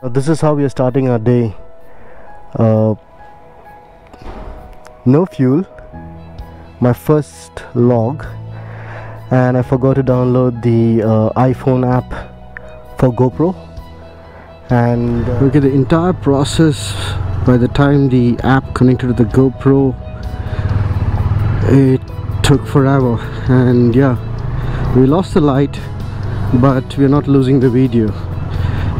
This is how we are starting our day. No fuel, my first log, and I forgot to download the iPhone app for GoPro. And look at the entire process. By the time the app connected to the GoPro, it took forever. And yeah, we lost the light, but we're not losing the video.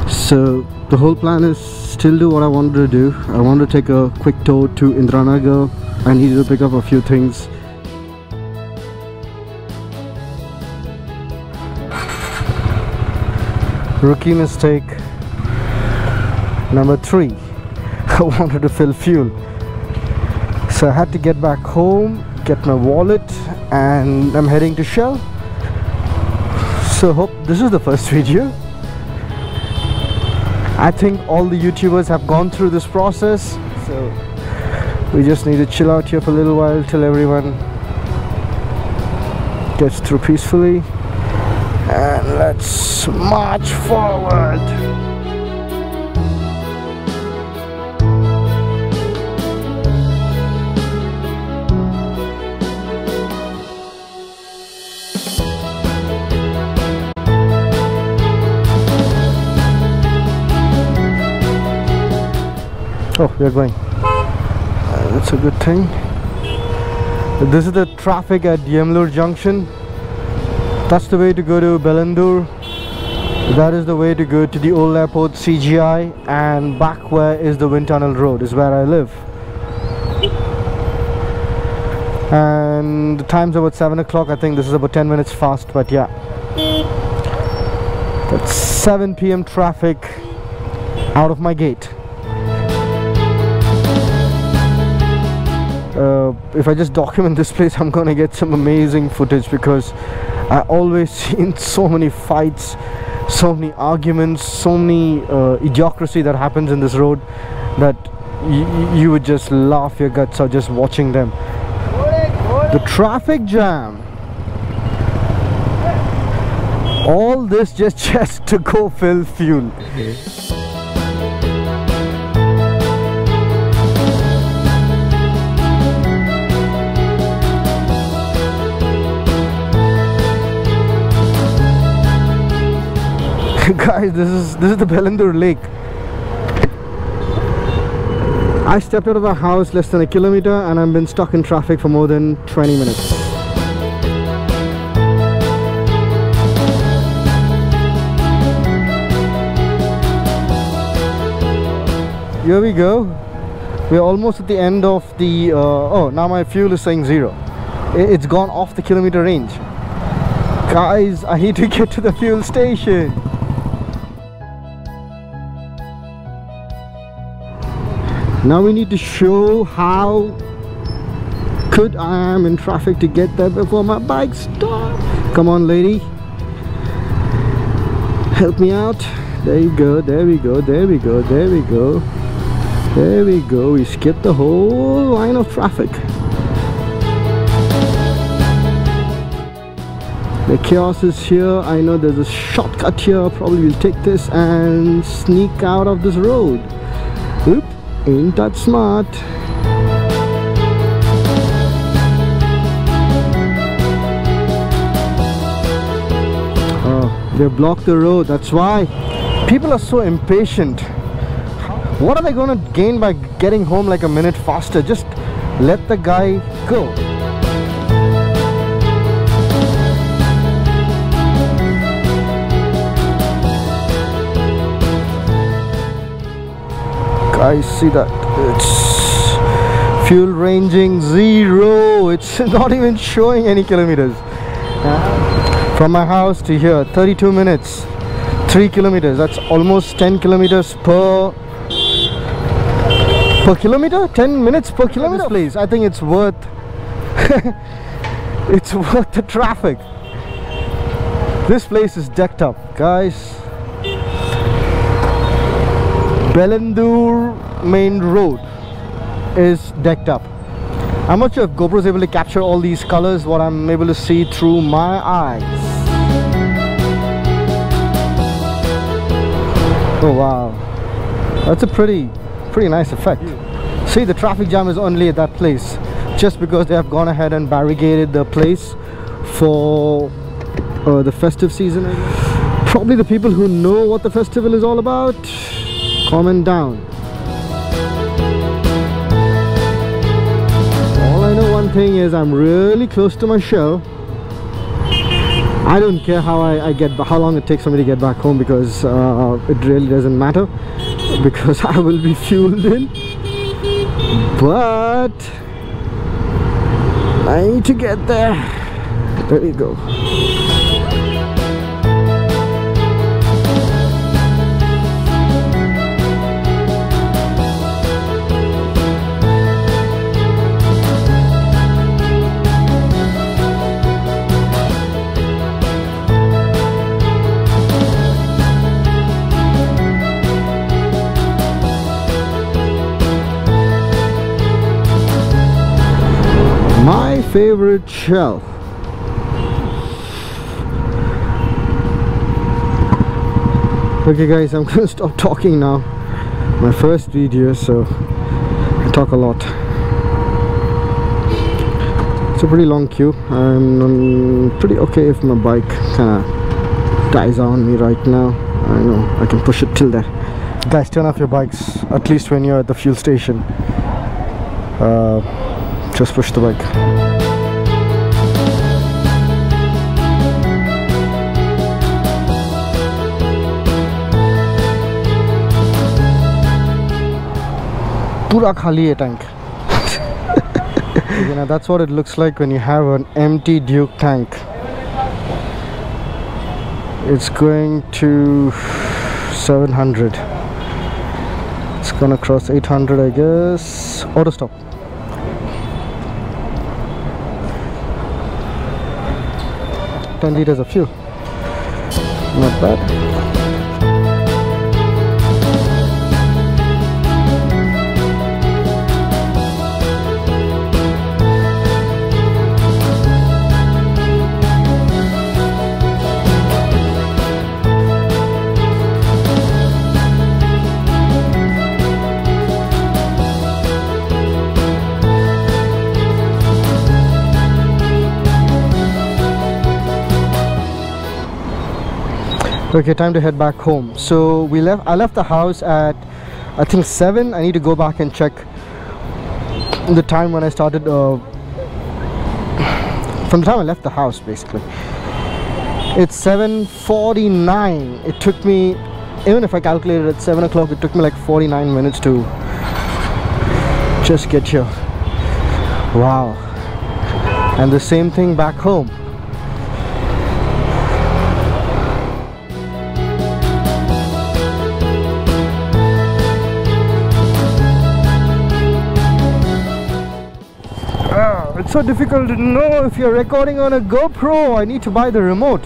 So the whole plan is still do what I wanted to do. I wanted to take a quick tour to Indiranagar. I needed to pick up a few things. Rookie mistake number 3. I wanted to fill fuel, so I had to get back home, get my wallet, and I'm heading to Shell. So hope this is the first video. I think all the YouTubers have gone through this process, so we just need to chill out here for a little while till everyone gets through peacefully, and let's march forward. Oh, we are going. That's a good thing. This is the traffic at Bengaluru junction. That's the way to go to Bengaluru. That is the way to go to the old airport CGI, and back where is the wind tunnel road, is where I live. And the time's about 7 o'clock. I think this is about 10 minutes fast, but yeah. That's 7 PM traffic out of my gate. If I just document this place, I'm gonna get some amazing footage, because I always seen so many fights, so many arguments, so many idiocracy that happens in this road that you would just laugh your guts out just watching them. The traffic jam, all this just to go fill fuel. Guys, this is the Bengaluru lake. I stepped out of our house less than a kilometer and I've been stuck in traffic for more than 20 minutes. Here we go. We're almost at the end of the oh, now my fuel is saying 0. It's gone off the kilometer range. Guys, I need to get to the fuel station. Now we need to show how good I am in traffic to get there before my bike stops. Come on, lady. Help me out. There you go, there we go, there we go, there we go. There we go, we skipped the whole line of traffic. The chaos is here. I know there's a shortcut here. Probably we'll take this and sneak out of this road. Oop. Ain't that smart? Oh, they blocked the road. That's why people are so impatient. What are they going to gain by getting home like a minute faster? Just let the guy go. I see that it's fuel ranging 0. It's not even showing any kilometers. From my house to here, 32 minutes, 3 kilometers. That's almost 10 kilometers per kilometer. 10 minutes per kilometer. This place, I think it's worth it's worth the traffic. This place is decked up, guys. Bengaluru main road is decked up. I'm not sure if GoPro is able to capture all these colors, what I'm able to see through my eyes. Oh wow. That's a pretty nice effect. See, the traffic jam is only at that place just because they have gone ahead and barricaded the place for the festive season, I guess. Probably the people who know what the festival is all about, comment down. All I know one thing is I'm really close to my show. I don't care how how long it takes for me to get back home, because it really doesn't matter, because I will be fueled in. But I need to get there. There we go. My favorite shell. Okay guys, I'm gonna stop talking now. My first video, so I talk a lot. It's a pretty long queue. I'm pretty okay if my bike kinda dies on me right now. I know I can push it till there. Guys, turn off your bikes, at least when you're at the fuel station. Just push the bike. Pura khali hai tank. You know, that's what it looks like when you have an empty Duke tank. It's going to 700. It's gonna cross 800, I guess. Auto stop. $10 liters of fuel. Not bad. Okay, time to head back home. So I left the house at I think 7. I need to go back and check the time when I started from the time I left the house. Basically it's 7:49. It took me, even if I calculated at 7 o'clock, it took me like 49 minutes to just get here. Wow. And the same thing back home. It's so difficult to know if you're recording on a GoPro. I need to buy the remote.